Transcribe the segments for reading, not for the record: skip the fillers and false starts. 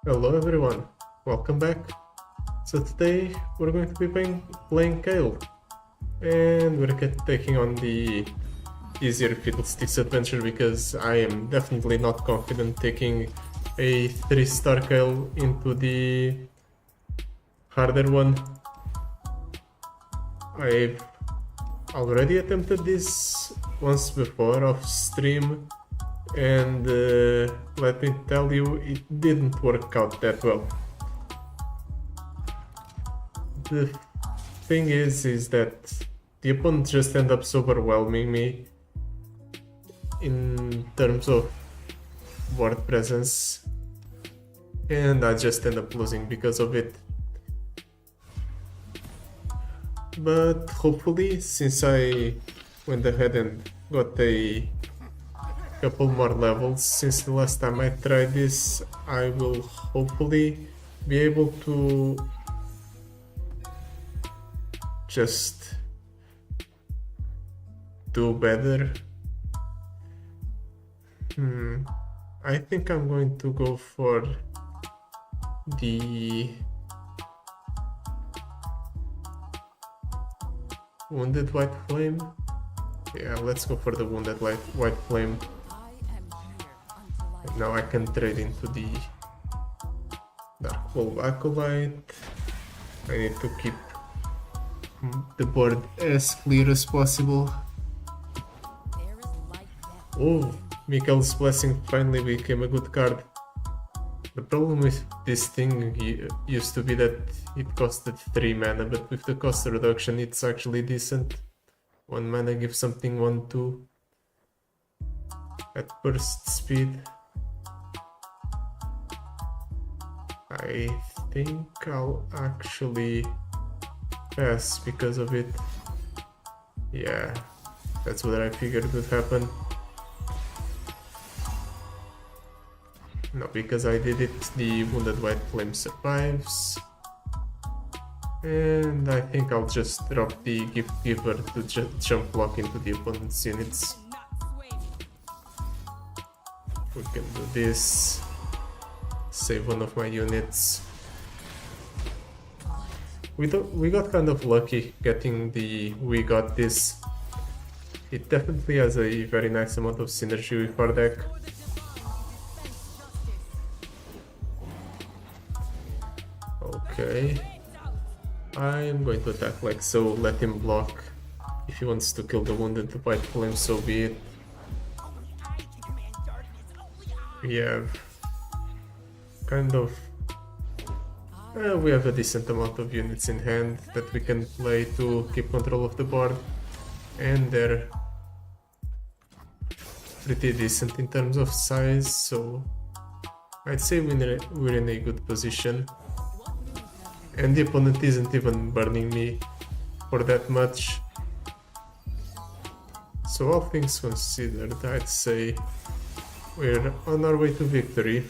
Hello everyone, welcome back. So today we're going to be playing Kayle, and we're taking on the easier Fiddlesticks adventure because I am definitely not confident taking a 3-star Kayle into the harder one. I've already attempted this once before off stream, and let me tell you, it didn't work out that well. The thing is that the opponent just end up overwhelming me in terms of board presence, and I just end up losing because of it. But hopefully, since I went ahead and got a couple more levels since the last time I tried this, I will hopefully be able to just do better. I think I'm going to go for the Wounded White Flame. Yeah, let's go for the Wounded White Flame. And now I can trade into the Dark Wolf Acolyte. I need to keep the board as clear as possible. Oh, Mikhail's Blessing finally became a good card. The problem with this thing used to be that it costed 3 mana, but with the cost reduction it's actually decent. 1 mana gives something 1/2 at burst speed. I think I'll actually pass because of it. Yeah, that's what I figured would happen. No, because I did it, the Wounded White Flame survives. And I think I'll just drop the Gift Giver to jump block into the opponent's units. We can do this. Save one of my units. We got kind of lucky getting the We Got This. It definitely has a very nice amount of synergy with our deck. Okay. I am going to attack like so, let him block. If he wants to kill the Wounded White Flame, so be it. We have kind of... we have a decent amount of units in hand that we can play to keep control of the board. And they're pretty decent in terms of size, so I'd say we're in a good position. And the opponent isn't even burning me for that much. So all things considered, I'd say we're on our way to victory.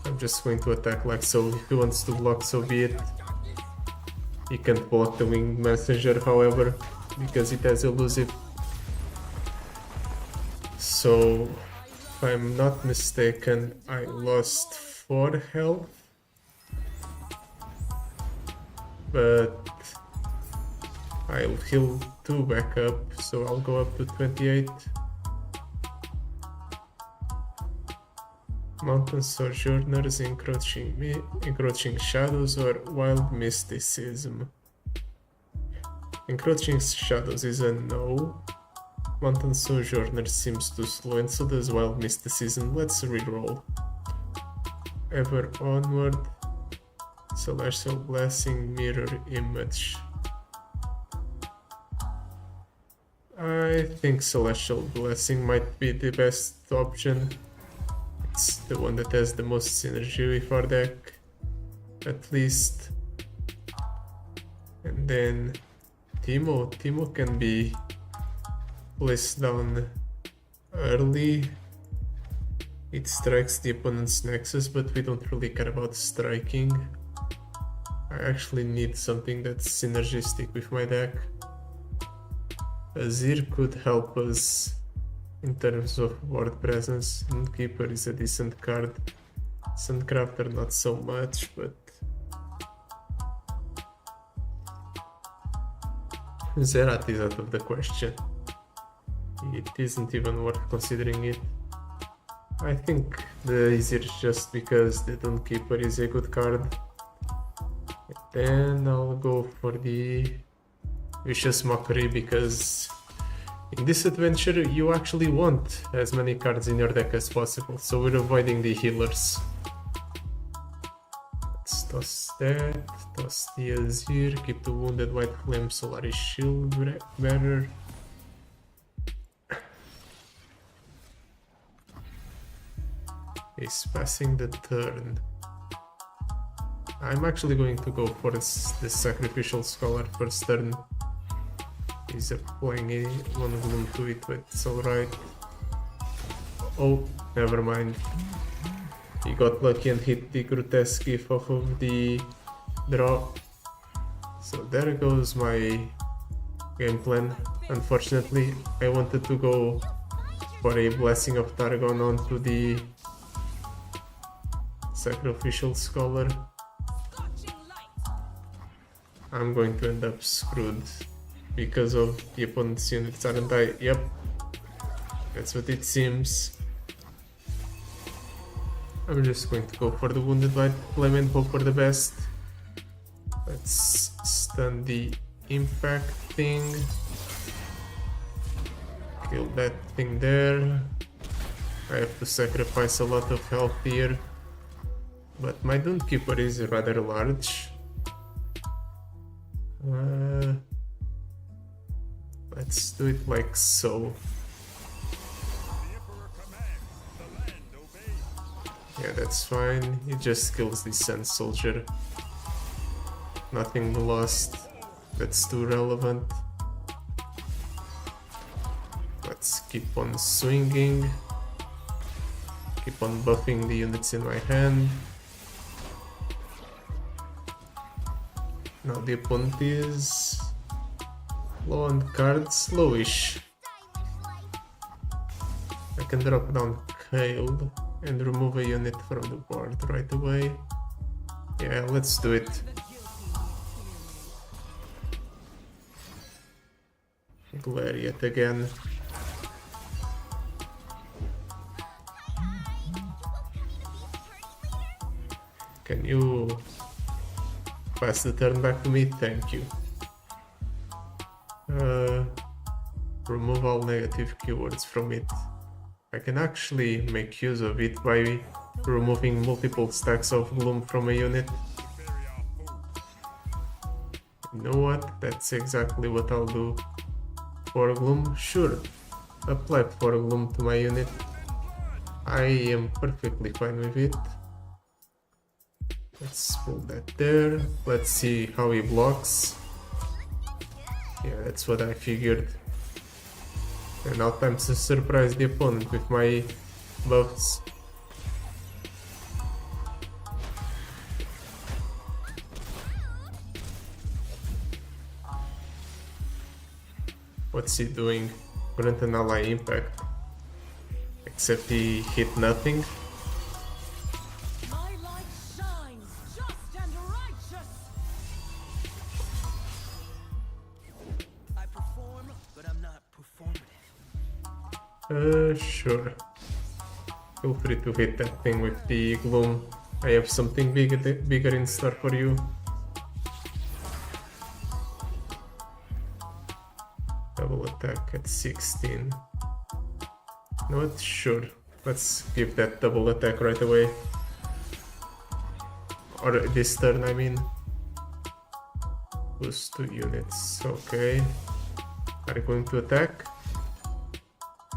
I'm just going to attack like so. If he wants to block, so be it. He can't block the Winged Messenger, however, because it has elusive. So, if I'm not mistaken, I lost 4 health. But I'll heal 2 back up, so I'll go up to 28. Mountain Sojourners, Encroaching Shadows, or Wild Mysticism. Encroaching Shadows is a no. Mountain Sojourner seems too slow, and so does Wild Mysticism. Let's reroll. Ever Onward. Celestial Blessing, Mirror Image. I think Celestial Blessing might be the best option. It's the one that has the most synergy with our deck, at least. And then Timo can be placed down early. It strikes the opponent's nexus, but we don't really care about striking. I actually need something that's synergistic with my deck. Azir could help us in terms of board presence. Keeper is a decent card. Suncrafter not so much, but Zerat is out of the question. It isn't even worth considering it. I think the easier just because the Keeper is a good card. Then I'll go for the Vicious Mockery because in this adventure you actually want as many cards in your deck as possible, so we're avoiding the healers. Let's toss that, toss the Azir, keep the Wounded White Flame Solaris Shield better. He's passing the turn. I'm actually going to go for this Sacrificial Scholar first turn. He's applying one Gloom to it, but it's alright. Oh, never mind. He got lucky and hit the Grotesque Gif off of the draw. So there goes my game plan. Unfortunately, I wanted to go for a Blessing of Targon onto the Sacrificial Scholar. I'm going to end up screwed because of the opponent's units, aren't I? Yep, that's what it seems. I'm just going to go for the Wounded White Flame and hope for the best. Let's stun the impact thing. Kill that thing there. I have to sacrifice a lot of health here. But my Keeper is rather large. Let's do it like so. Yeah, that's fine. It just kills the Sun Soldier. Nothing lost. That's too relevant. Let's keep on swinging. Keep on buffing the units in my hand. Now the opponent is low on cards, lowish. I can drop down Kayle and remove a unit from the board right away. Yeah, let's do it. Glare yet again. Can you pass the turn back to me? Thank you. Remove all negative keywords from it. I can actually make use of it by removing multiple stacks of Gloom from a unit. You know what? That's exactly what I'll do. 4 Gloom? Sure. Apply 4 Gloom to my unit. I am perfectly fine with it. Let's pull that there. Let's see how he blocks. Yeah, that's what I figured. And now time to surprise the opponent with my buffs. What's he doing? Grant an ally impact. Except he hit nothing. Sure. Feel free to hit that thing with the Gloom. I have something bigger in store for you. Double attack at 16. Not sure. Let's give that double attack right away. Or this turn, I mean. Boost 2 units. Okay. Are you going to attack?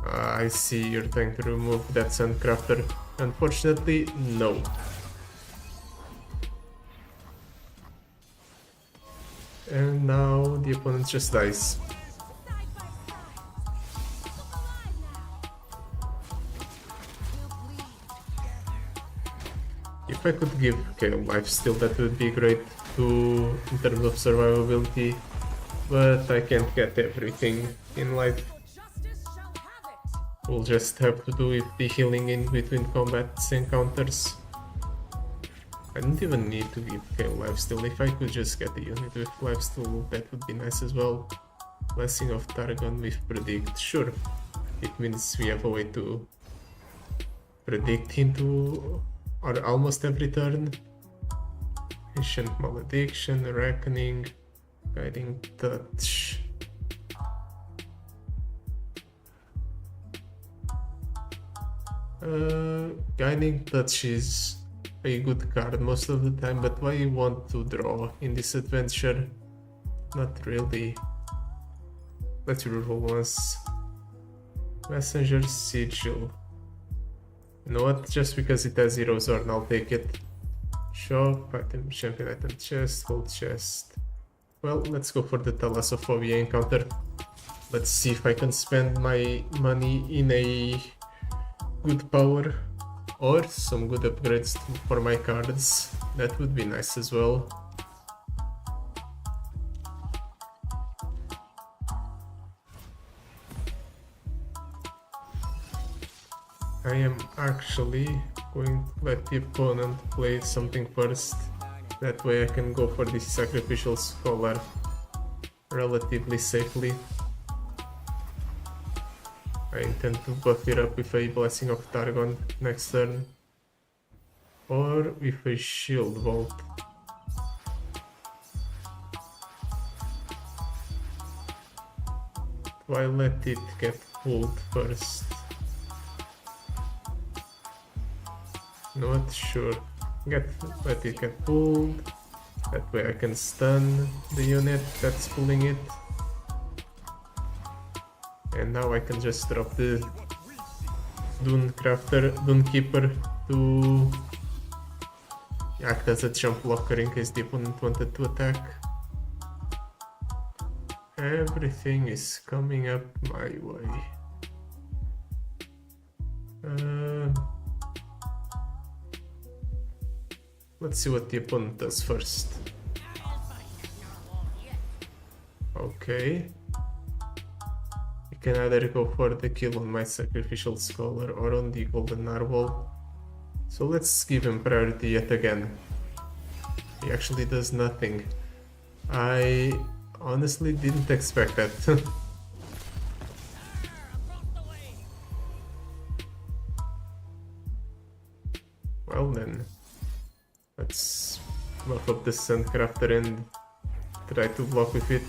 I see you're trying to remove that Suncrafter. Unfortunately, no. And now the opponent just dies. If I could give Kayle lifesteal, that would be great too in terms of survivability, but I can't get everything in life. We'll just have to do with the healing in between combats encounters. I don't even need to give Kayle lifesteal. If I could just get a unit with lifesteal, that would be nice as well. Blessing of Targon with predict, sure. It means we have a way to predict into or almost every turn. Ancient Malediction, Reckoning, Guiding Touch. Guiding Touch is a good card most of the time, but why you want to draw in this adventure? Not really. Let's reroll once. Messenger Sigil. You know what? Just because it has Zero Zorn, I'll take it. Shop, item, champion item chest, gold chest. Well, let's go for the Thalassophobia encounter. Let's see if I can spend my money in a good power or some good upgrades for my cards. That would be nice as well. I am actually going to let the opponent play something first. That way I can go for this Sacrificial Scholar relatively safely. I intend to buff it up with a Blessing of Targon next turn. Or with a Shield Vault. Do I let it get pulled first? Not sure. Let it get pulled. That way I can stun the unit that's pulling it. And now I can just drop the Dune Keeper to act as a jump blocker in case the opponent wanted to attack. Everything is coming up my way. Let's see what the opponent does first. Okay. You can either go for the kill on my Sacrificial Scholar or on the Golden Narwhal. So let's give him priority yet again. He actually does nothing. I honestly didn't expect that. Well then. Let's buff up the Sandcrafter and try to block with it.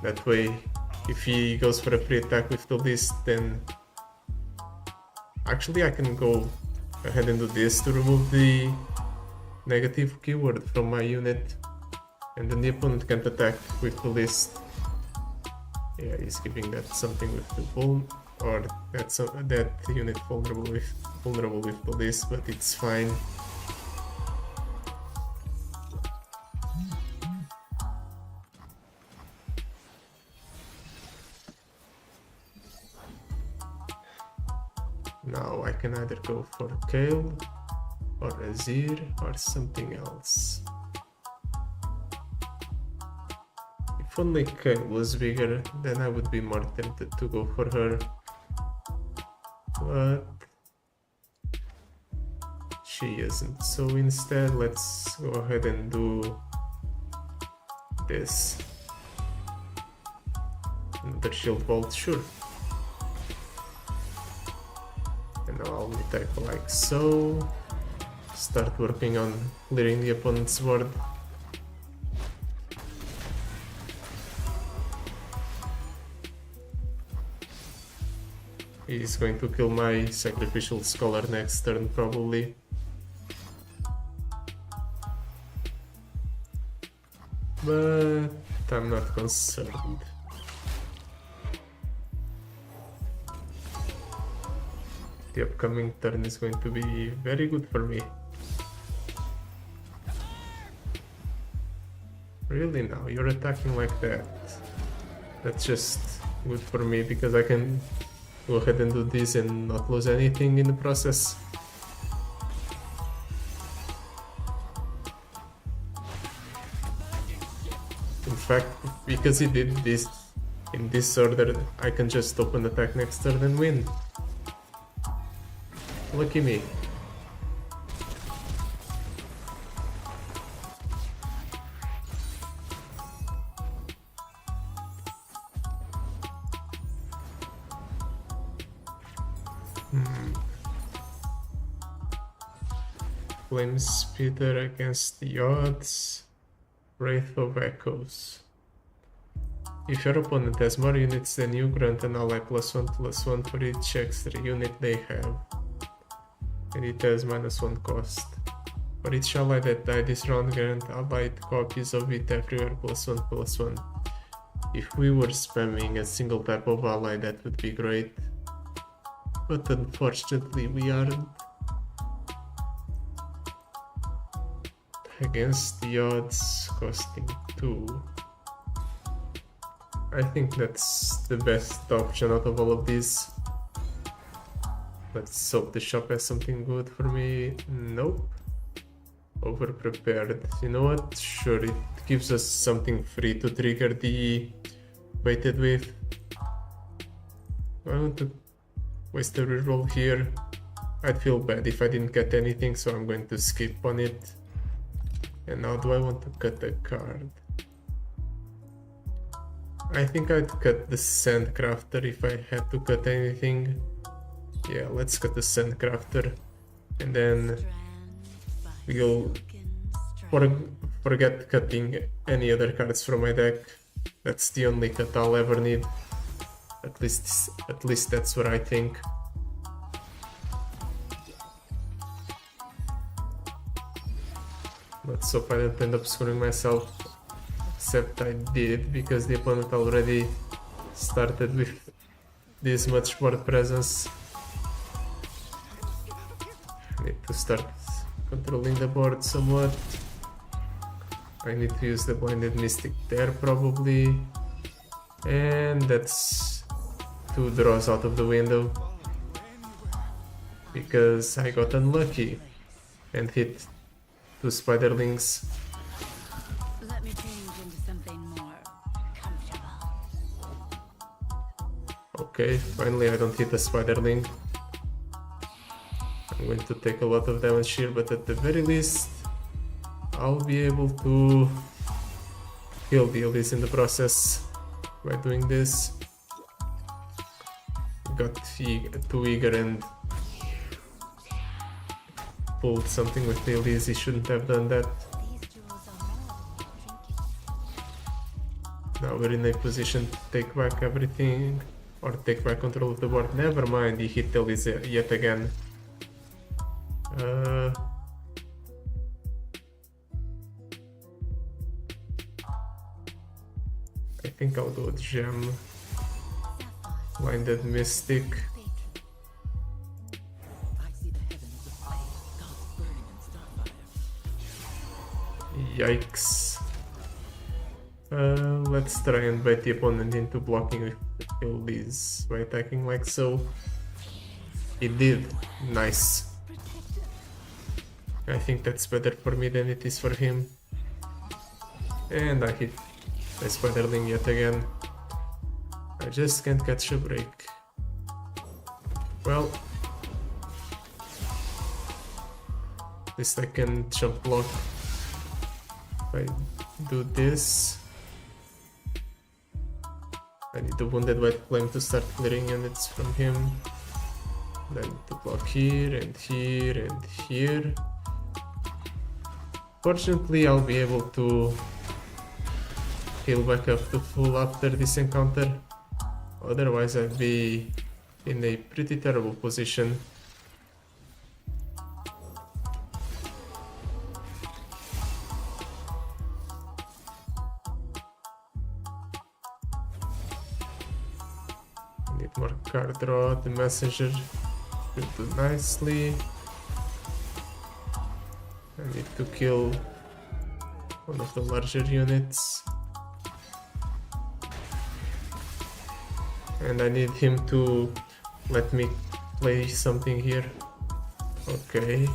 That way, if he goes for a free attack with the list, then actually I can go ahead and do this to remove the negative keyword from my unit, and then the opponent can't attack with the list. Yeah, he's giving that something with the bull, or that unit vulnerable with the list, but it's fine. Now I can either go for Kayle or Azir or something else. If only Kayle was bigger, then I would be more tempted to go for her. But she isn't. So instead, let's go ahead and do this. Another Shield Vault, sure. And now I'll attack like so. Start working on clearing the opponent's board. He's going to kill my Sacrificial Scholar next turn, probably. But I'm not concerned. The upcoming turn is going to be very good for me. Really now, you're attacking like that. That's just good for me because I can go ahead and do this and not lose anything in the process. In fact, because he did this, in this order, I can just open attack next turn and win. Lucky me. Flame Speeder against the odds. Wraith of Echoes. If your opponent has more units than you, grant an ally +1/+1 for each extra unit they have. And it has -1 cost. For each ally that died this round, grant allied copies of it everywhere +1/+1. If we were spamming a single type of ally, that would be great. But unfortunately we aren't. Against the odds, costing 2. I think that's the best option out of all of these. Let's hope the shop has something good for me. Nope. Overprepared. You know what? Sure, it gives us something free to trigger the weighted with. I want to waste a reroll here. I'd feel bad if I didn't get anything, so I'm going to skip on it. And now do I want to cut a card? I think I'd cut the Sandcrafter if I had to cut anything. Yeah, let's cut the Sandcrafter. And then we'll forget cutting any other cards from my deck. That's the only cut I'll ever need. At least that's what I think. Let's hope I don't end up screwing myself. Except I did, because the opponent already started with this much board presence. Need to start controlling the board somewhat. I need to use the Blinded Mystic there probably. And that's 2 draws out of the window. Because I got unlucky and hit 2 Spiderlings. Let me change into something more comfortable. Okay, finally I don't hit a Spiderling. I'm going to take a lot of damage here, but at the very least I'll be able to kill the Elise in the process by doing this. Got too eager and pulled something with the Elise. He shouldn't have done that. Now we're in a position to take back everything, or take back control of the board. Never mind, he hit Elise yet again. I think I'll go Gem. Blinded Mystic. Yikes. Let's try and bait the opponent into blocking with Elise by attacking like so. It did. Nice. I think that's better for me than it is for him. And I hit the Spiderling yet again. I just can't catch a break. Well, at least I can jump block. If I do this, I need the Wounded White Flame to start clearing units from him. Then to block here and here and here. Fortunately, I'll be able to heal back up to full after this encounter. Otherwise, I'd be in a pretty terrible position. Need more card draw. The Messenger will do nicely. I need to kill one of the larger units. And I need him to let me play something here. Okay.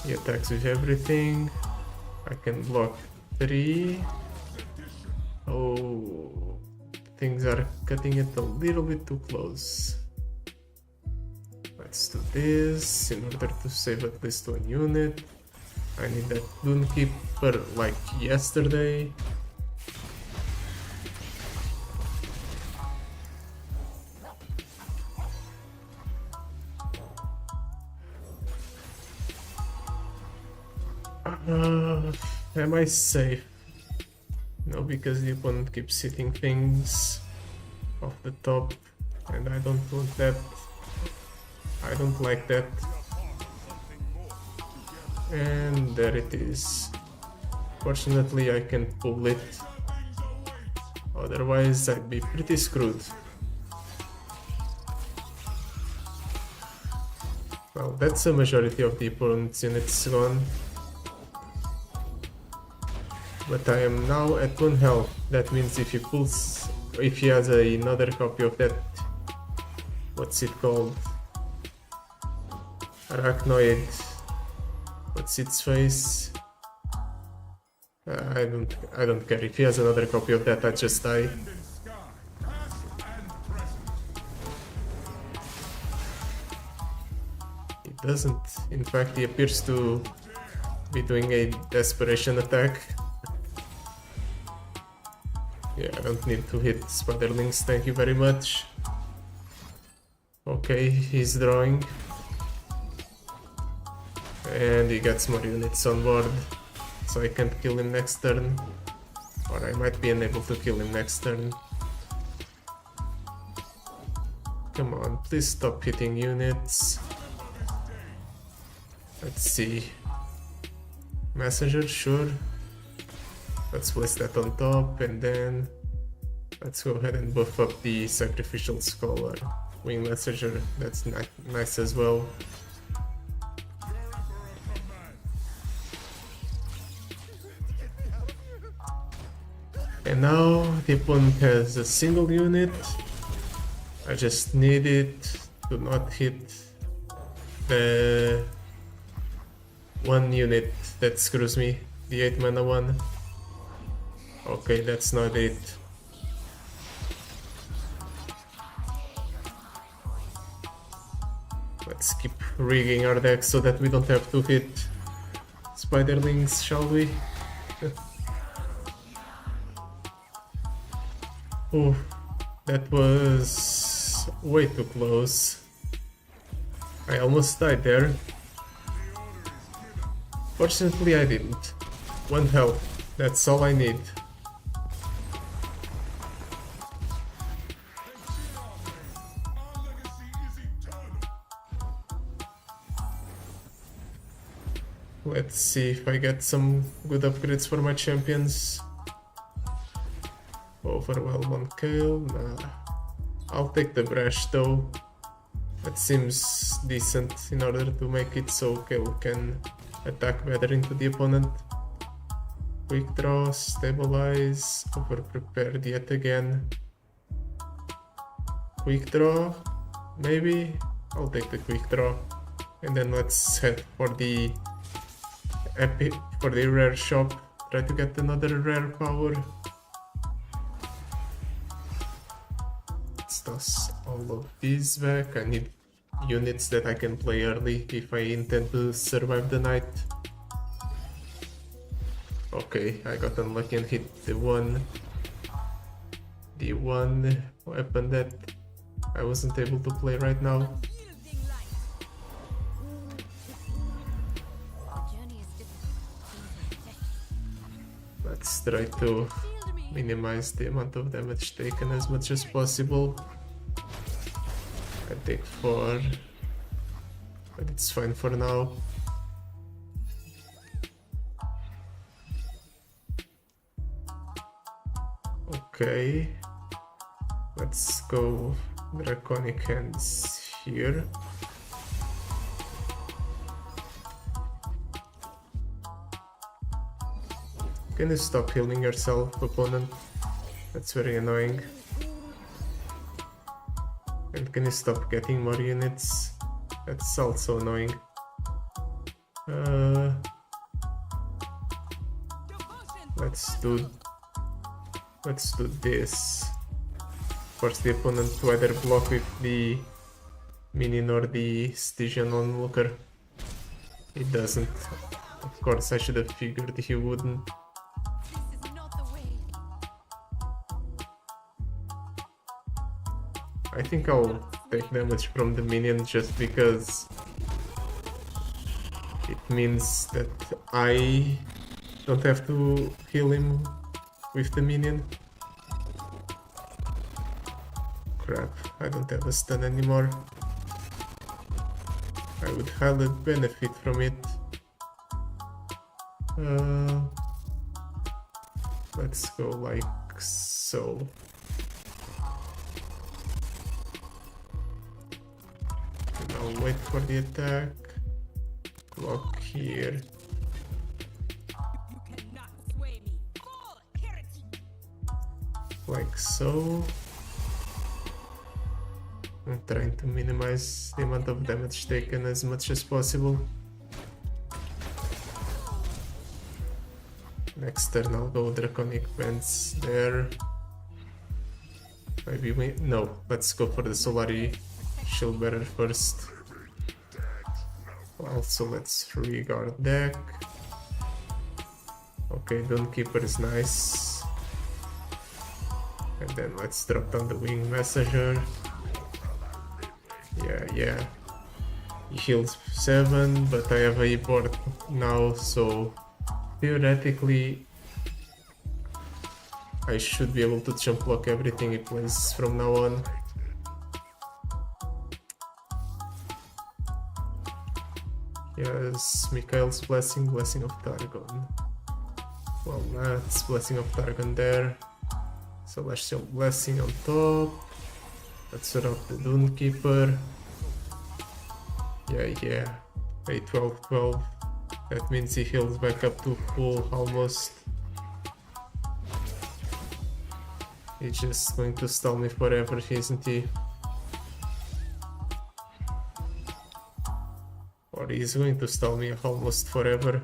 He attacks with everything. I can block 3. Oh, things are cutting it a little bit too close. Let's do this in order to save at least one unit. I need that Dune Keeper like yesterday. Am I safe? No, because the opponent keeps hitting things off the top, and I don't want that. I don't like that. And there it is. Fortunately, I can pull it. Otherwise, I'd be pretty screwed. Well, that's a majority of the opponent's units gone. But I am now at 1 health. That means if he has another copy of that, what's it called? Arachnoid. What's its face? I don't care. If he has another copy of that, I just die. He doesn't. In fact, he appears to be doing a desperation attack. Yeah, I don't need to hit spiderlings, thank you very much. Okay, he's drawing. And he gets more units on board, so I can't kill him next turn. Or I might be unable to kill him next turn. Come on, please stop hitting units. Let's see. Messenger, sure. Let's place that on top, and then let's go ahead and buff up the Sacrificial Scholar. Wing Messenger, that's nice as well. And now the opponent has a single unit. I just need it to not hit the one unit that screws me, the 8 mana one. Okay, that's not it. Let's keep rigging our deck so that we don't have to hit spiderlings, shall we? Oh, that was way too close. I almost died there. Fortunately, I didn't. 1 health, that's all I need. Let's see if I get some good upgrades for my champions. Overwhelm on Kayle, nah. I'll take the Brash though. That seems decent in order to make it so Kayle can attack better into the opponent. Quick draw, stabilize, over-prepared yet again. Quick draw, maybe? I'll take the quick draw. And then let's head for the rare shop. Try to get another rare power. Let's toss all of these back. I need units that I can play early if I intend to survive the night. Okay, I got unlucky and hit the one weapon that I wasn't able to play right now. Let's try to minimize the amount of damage taken as much as possible. I take 4, but it's fine for now. Okay, let's go Draconic Hands here. Can you stop healing yourself, opponent? That's very annoying. And can you stop getting more units? That's also annoying. Let's do let's do this. Force the opponent to either block with the minion or the Stygian onlooker. He doesn't. Of course, I should have figured he wouldn't. This is not the way. I think I'll take damage from the minion just because it means that I don't have to heal him with the minion. Crap, I don't have a stun anymore. I would highly benefit from it. Let's go like so. And I'll wait for the attack. Block here. You cannot sway me. Fall, heretic. Like so. I'm trying to minimize the amount of damage taken as much as possible. Next turn I'll go Draconic Bands there. Maybe we... no, let's go for the Solari Shield Bearer first. Also let's regard deck. Okay, Dawnkeeper is nice. And then let's drop down the Wing Messenger. Yeah. He heals 7, but I have a board now, so theoretically I should be able to jump block everything he plays from now on. Yes, Mikhail's Blessing, Blessing of Targon. Well, that's Blessing of Targon there. Celestial Blessing on top. Let's set up the Dawnkeeper. Yeah. A 12-12. That means he heals back up to full almost. He's just going to stall me forever, isn't he? Or he's going to stall me almost forever.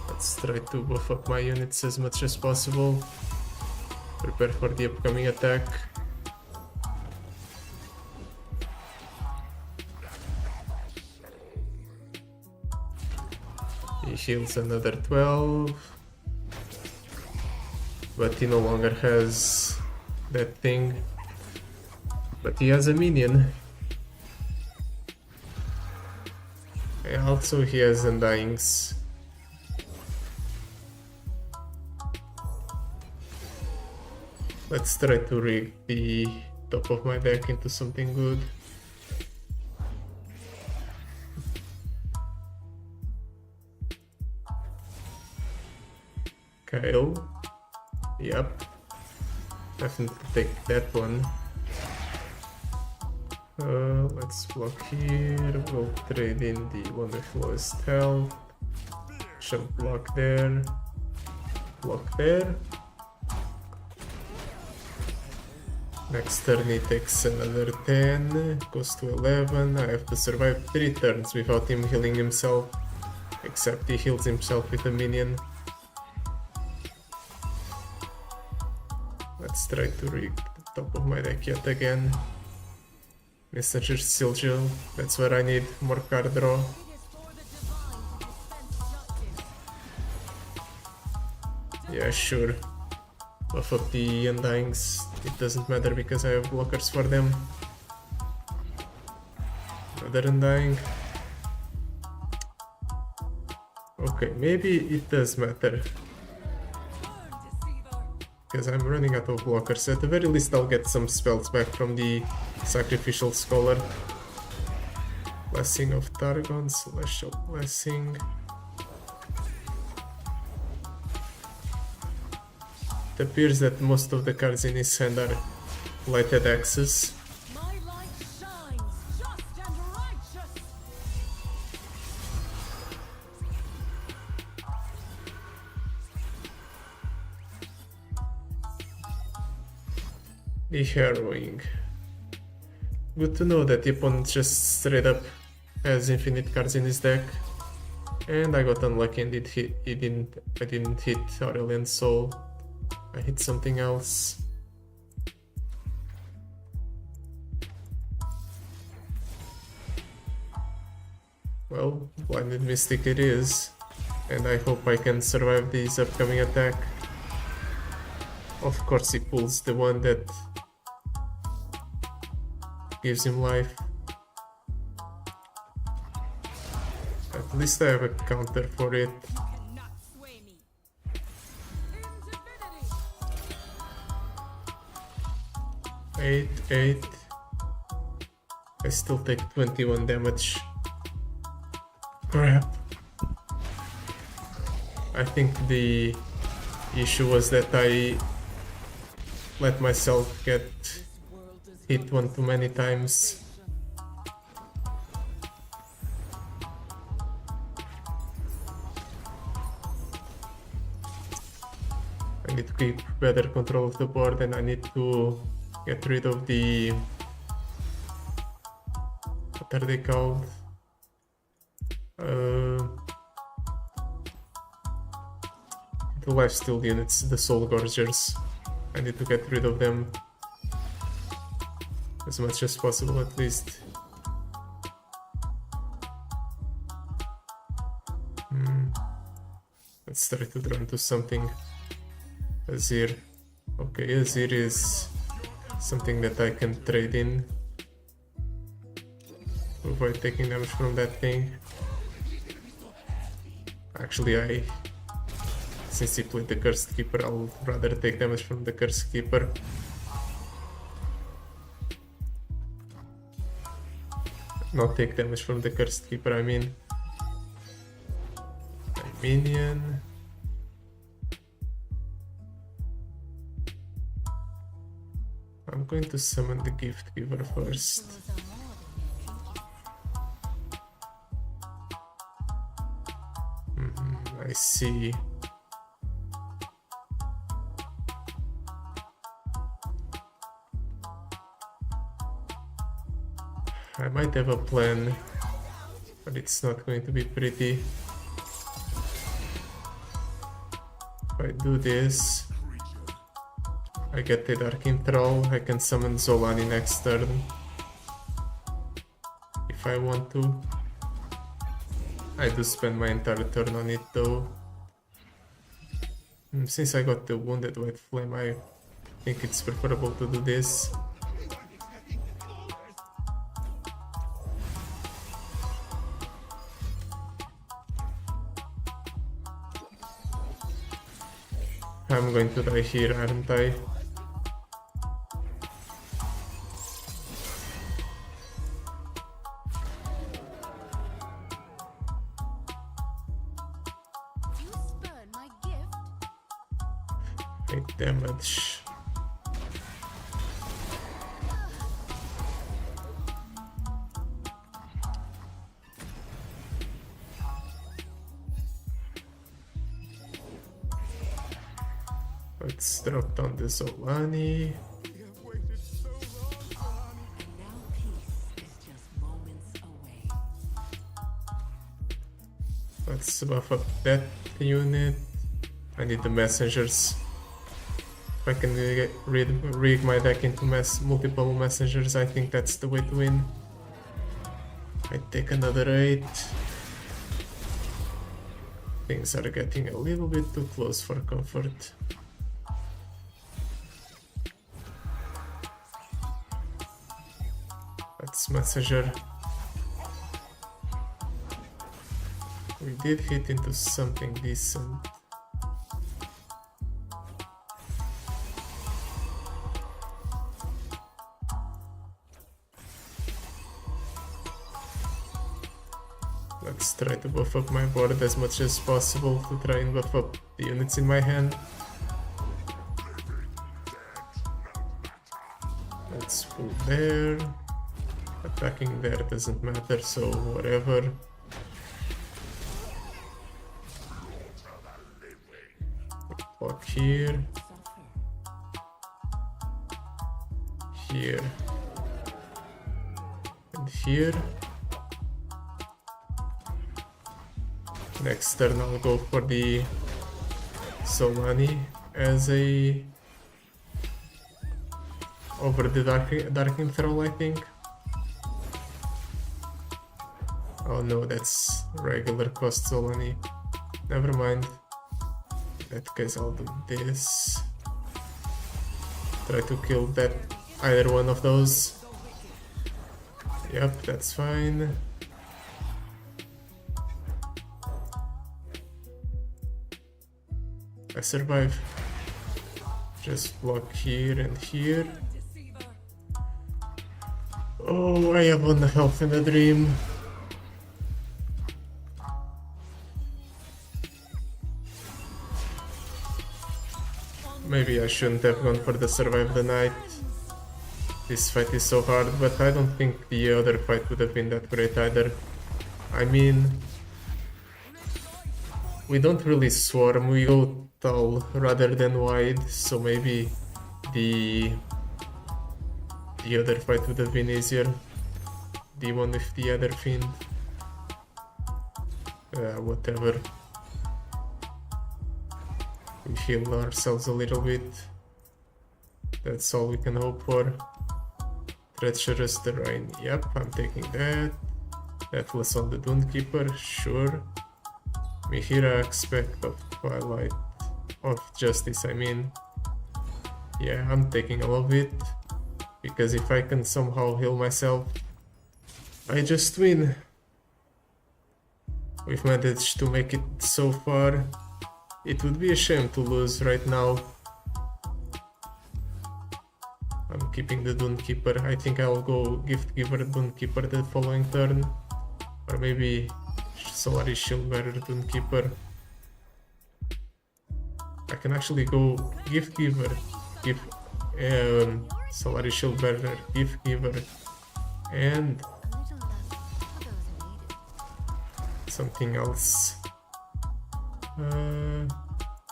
Let's try to buff up my units as much as possible. Prepare for the upcoming attack. He heals another 12. But he no longer has that thing. But he has a minion. And also he has Undyings. Let's try to rig the top of my deck into something good. Kayle. Yep. Definitely take that one. Let's block here. We'll trade in the one with lowest health. Jump block there. Block there. Next turn he takes another 10, goes to 11. I have to survive 3 turns without him healing himself, except he heals himself with a minion. Let's try to rig the top of my deck yet again. Messenger Sigil, that's where I need more card draw. Yeah, sure. Buff up the Undyings, it doesn't matter because I have blockers for them. Another Undying. Okay, maybe it does matter. Because I'm running out of blockers. At the very least I'll get some spells back from the Sacrificial Scholar. Blessing of Targon, Celestial Blessing. It appears that most of the cards in his hand are lighted axes. My light shines, just and righteous. The Harrowing. Good to know that the opponent just straight up has infinite cards in his deck, and I got unlucky and I didn't hit Aurelian Soul. I hit something else. Well, Blinded Mystic it is, and I hope I can survive this upcoming attack. Of course he pulls the one that gives him life. At least I have a counter for it. Cannot sway me. Infinity. 8. I still take 21 damage. Crap. I think the issue was that I let myself get hit one too many times. I need to keep better control of the board, and I need to get rid of the... what are they called? The lifesteal units, the Soul Gorgers. I need to get rid of them as much as possible, at least. Let's try to draw into something. Azir. Okay, Azir is something that I can trade in to avoid taking damage from that thing. Actually, since he played the Cursed Keeper, I'll rather take damage from the Cursed Keeper. Not take damage from the Cursed Keeper, I mean. My minion. I'm going to summon the Gift Giver first. I see. I might have a plan, but it's not going to be pretty. If I do this, I get the Dark Troll. I can summon Zolani next turn if I want to. I do spend my entire turn on it though. Since I got the Wounded White Flame, I think it's preferable to do this. I'm going to die here, aren't I? You spurn my gift. 8 damage. Let's drop down the Zolani. Let's buff up that unit. I need the messengers. If I can rig my deck into multiple messengers, I think that's the way to win. I take another 8. Things are getting a little bit too close for comfort. Let's messenger. We did hit into something decent. Let's try to buff up my board as much as possible to try and buff up the units in my hand. Let's pull there. Attacking there doesn't matter, so whatever. Block here. Here. And here. Next turn I'll go for the Solani as a over the Dark Thrall, I think. Oh no, that's regular cost Solani. Never mind. In that case I'll do this. Try to kill that either one of those. Yep, that's fine. I survive. Just block here and here. Oh, I have 1 health in a dream. Maybe I shouldn't have gone for the survive the night. This fight is so hard, but I don't think the other fight would have been that great either. I mean, we don't really swarm, we go tall rather than wide, so maybe the other fight would have been easier. The one with the other fiend. Whatever. We heal ourselves a little bit. That's all we can hope for. Treacherous terrain. Yep, I'm taking that. Deathless on the Dunekeeper, sure. Mihira aspect of Twilight of Justice, I mean. Yeah, I'm taking all of it. Because if I can somehow heal myself, I just win. We've managed to make it so far. It would be a shame to lose right now. I'm keeping the Dunekeeper. I think I'll go Gift Giver Dunekeeper the following turn. Or maybe Solaris Shieldbearer Dunekeeper. I can actually go Gift Giver, Solaris Shieldbearer, Gift Giver, and something else.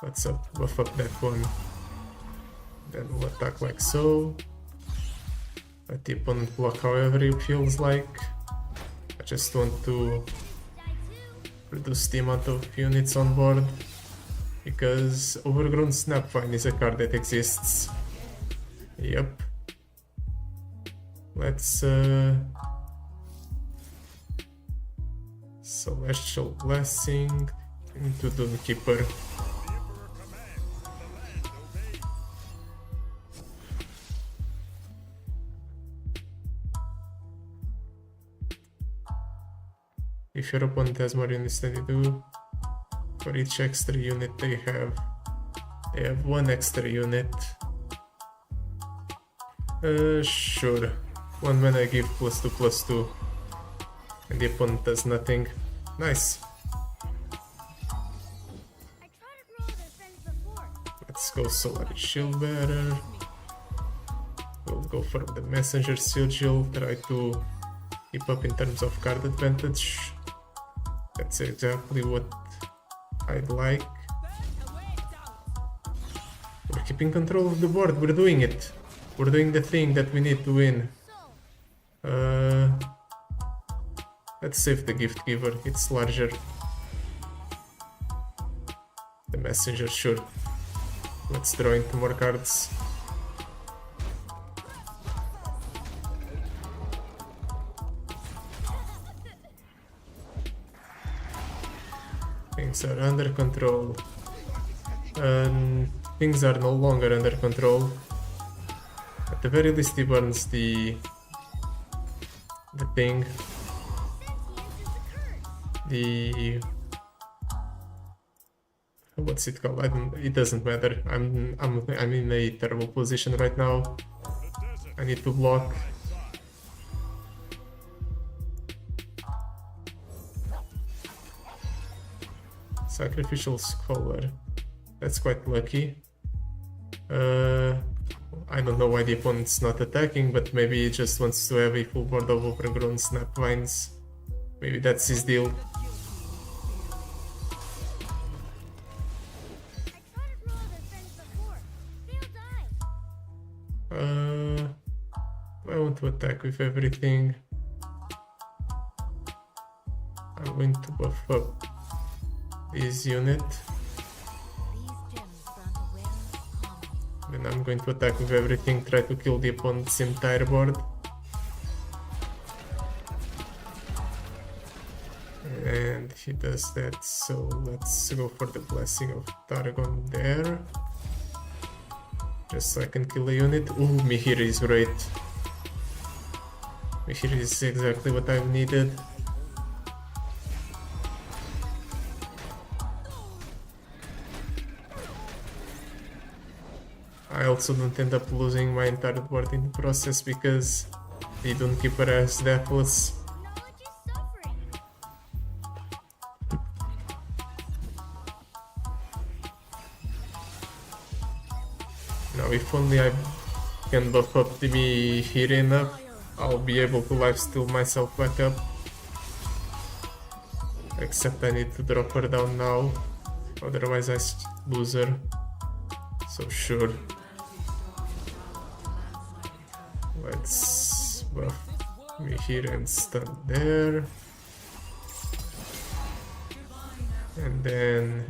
What's up? Buff up that one. Then we'll attack like so. Let the opponent block however it feels like. I just want to reduce the amount of units on board, because Overgrown Snapvine is a card that exists. Yep. Let's Celestial Blessing into Dunekeeper. If your opponent has more units than you do, for each extra unit they have 1 extra unit. Sure. 1 mana give +2/+2. And the opponent does nothing. Nice. Let's go Solaris Shieldbearer. We'll go for the Messenger Sigil, try to keep up in terms of card advantage. That's exactly what I'd like. We're keeping control of the board, we're doing it. We're doing the thing that we need to win. Let's save the Gift Giver, it's larger. The Messenger, sure. Let's draw into more cards. Things are under control. Things are no longer under control. At the very least he burns the thing. The what's it called? It doesn't matter. I'm in a terrible position right now. I need to block. Sacrificial Scholar. That's quite lucky. I don't know why the opponent's not attacking, but maybe he just wants to have a full board of Overgrown Snapvines. Maybe that's his deal. I want to attack with everything. I'm going to buff up his unit. Then I'm going to attack with everything, try to kill the opponent's entire board. And he does that, so let's go for the blessing of Targon there. Just so I can kill a unit. Ooh, Mihir is great. Mihir is exactly what I've needed. I also don't end up losing my entire board in the process because the Dunekeeper is deathless. Now if only I can buff up the Mihir enough, I'll be able to lifesteal myself back up. Except I need to drop her down now, otherwise I lose her. So sure. Let's buff Mihir and stun there. And then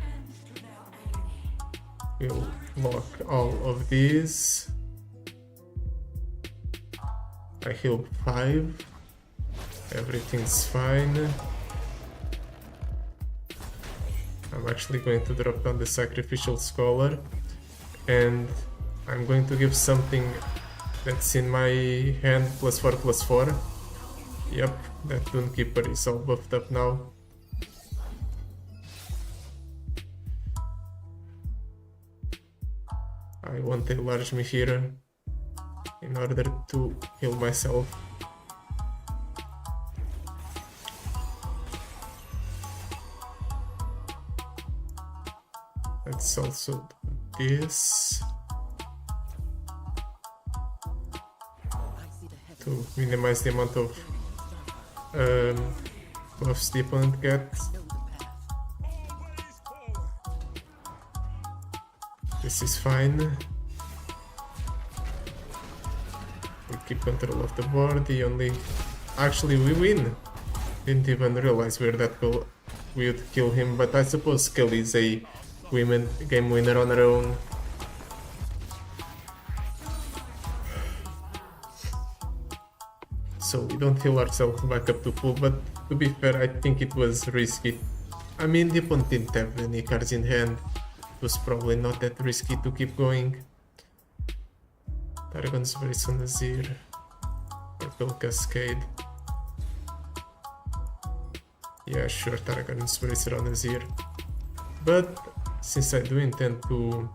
we'll lock all of these. I heal 5. Everything's fine. I'm actually going to drop down the Sacrificial Scholar. And I'm going to give something that's in my hand +4/+4. Yep, that Dunekeeper is all buffed up now. I want a large Mihir in order to heal myself. Let's also do this to minimize the amount of buffs the opponent gets. This is fine. We keep control of the board. The only... Actually, we win! Didn't even realize we would kill him, but I suppose Kayle is a game winner on her own. So we don't heal ourselves back up to full, but to be fair, I think it was risky. I mean, the opponent didn't have any cards in hand. It was probably not that risky to keep going. Targon's Brace on Azir. Purple Cascade. Yeah, sure, Targon's Brace on Azir. But since I do intend to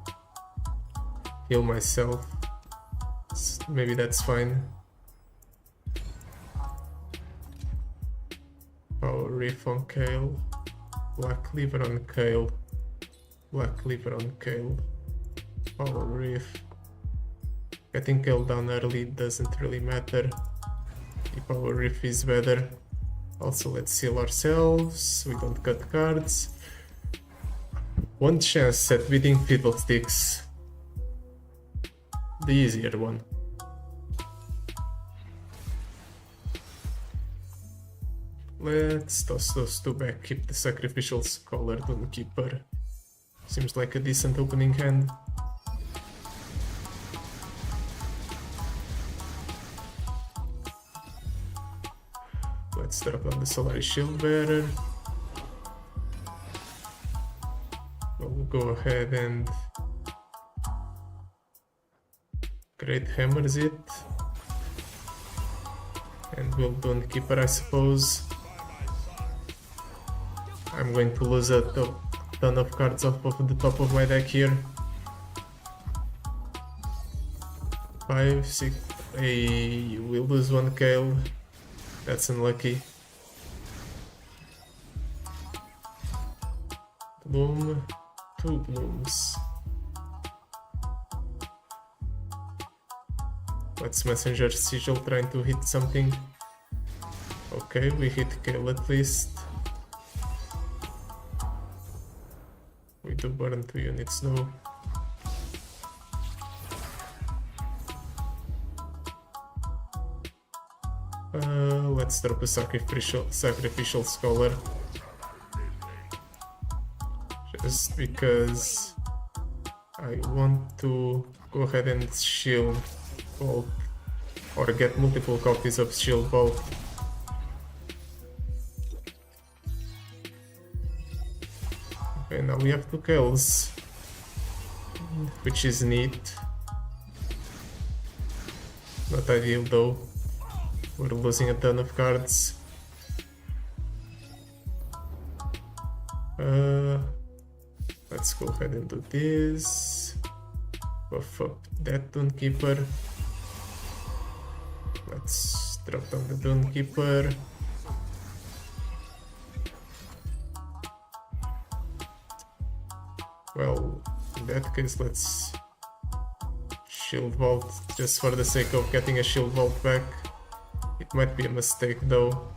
heal myself, maybe that's fine. Power Reef on Kayle. Black Cleaver on Kayle. Black Cleaver on Kayle. Power Reef. Getting Kayle down early doesn't really matter. The Power Reef is better. Also, let's heal ourselves. We don't cut cards. One chance at beating Fiddlesticks. The easier one. Let's toss those two back, keep the Sacrificial Scholar Dunekeeper. Seems like a decent opening hand. Let's drop down the Solari Shield Bearer. We'll go ahead and Great Hammers it. And we'll Dunekeeper, I suppose. I'm going to lose a ton of cards off of the top of my deck here. 5, 6, we'll lose one Kayle. That's unlucky. Bloom, 2 blooms. Let's Messenger Sigil trying to hit something. Okay, we hit Kayle at least. We do burn 2 units though. Let's drop a Sacrificial Scholar. confused because I want to go ahead and shield both, or get multiple copies of shield bolt. Okay, now we have 2 Kayles, which is neat. Not ideal though. We're losing a ton of cards. Let's go ahead and do this. Buff up that Dunekeeper. Let's drop down the Dunekeeper. Well, in that case, let's shield vault just for the sake of getting a shield vault back. It might be a mistake though,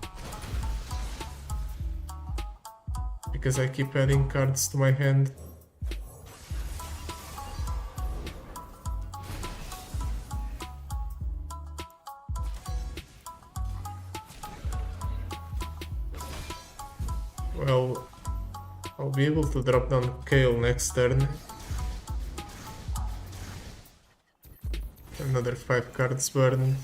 because I keep adding cards to my hand. Well, I'll be able to drop down Kayle next turn. Another 5 cards burned.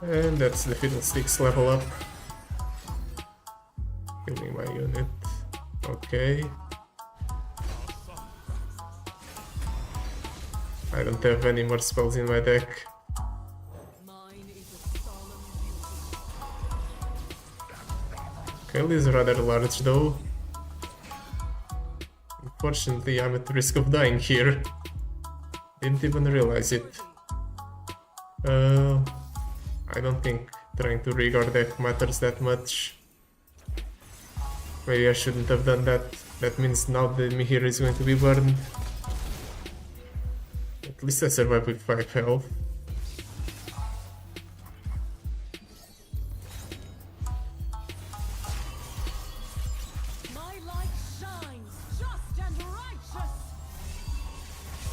And that's the Fiddlesticks level up. Killing my unit. Okay. I don't have any more spells in my deck. Kayle is rather large though. Unfortunately, I'm at risk of dying here. Didn't even realize it. I don't think trying to rig our deck matters that much. Maybe I shouldn't have done that. That means now the Mihir is going to be burned. At least I survived with 5 health.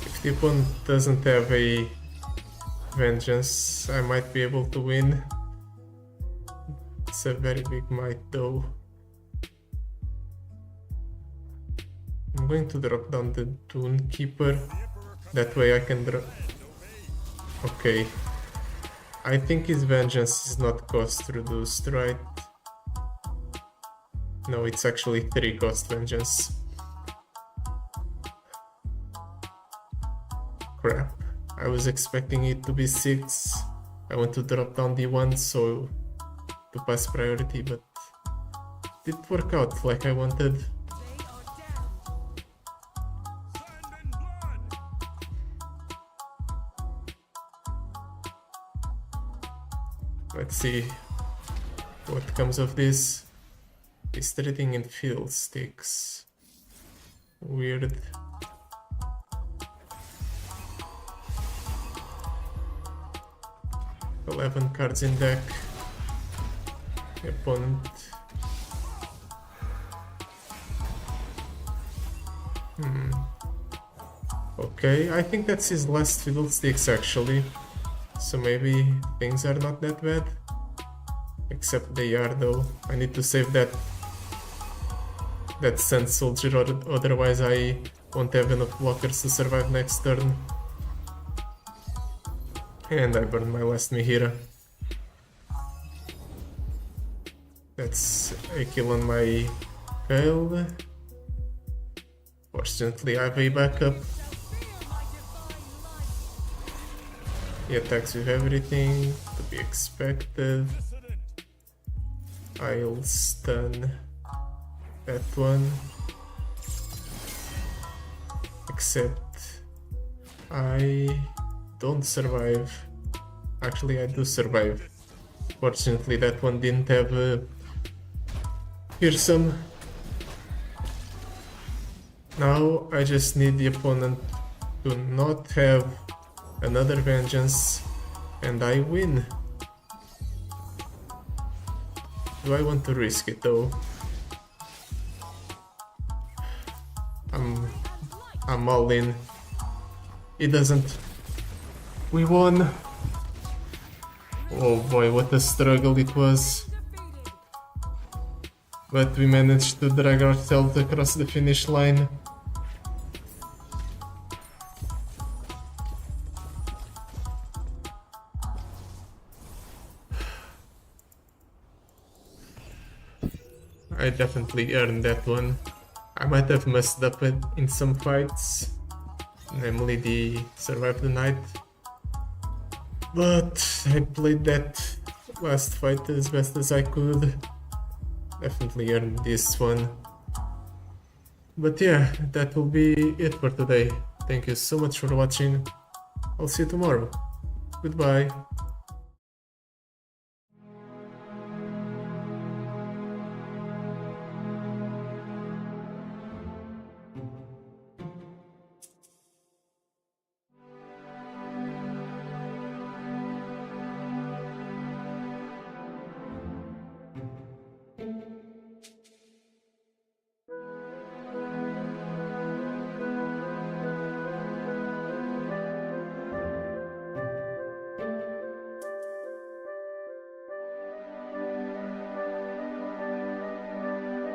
If the opponent doesn't have a vengeance, I might be able to win. It's a very big might though. I'm going to drop down the Dunekeeper. That way I can drop... Okay. I think his vengeance is not cost reduced, right? No, it's actually 3 cost vengeance. Crap. I was expecting it to be 6. I want to drop down the 1 so to pass priority, but it didn't work out like I wanted. Let's see what comes of this. He's trading in Fiddlesticks. Weird. $11 cards in deck. The opponent. Okay, I think that's his last Fiddlesticks actually. So maybe things are not that bad. Except they are though. I need to save that Sand Soldier, or otherwise I won't have enough blockers to survive next turn. And I burned my last Mihira. That's a kill on my Kayle. Fortunately I have a backup. He attacks with everything, to be expected. I'll stun that one. Except I don't survive. Actually, I do survive. Fortunately, that one didn't have fearsome. Now I just need the opponent to not have another vengeance and I win. Do I want to risk it though? I'm all in. It doesn't. We won. Oh boy, what a struggle it was. but we managed to drag ourselves across the finish line. I definitely earned that one. I might have messed up in some fights, namely the survive the night, but I played that last fight as best as I could. Definitely earned this one. But yeah, that will be it for today. Thank you so much for watching. I'll see you tomorrow. Goodbye.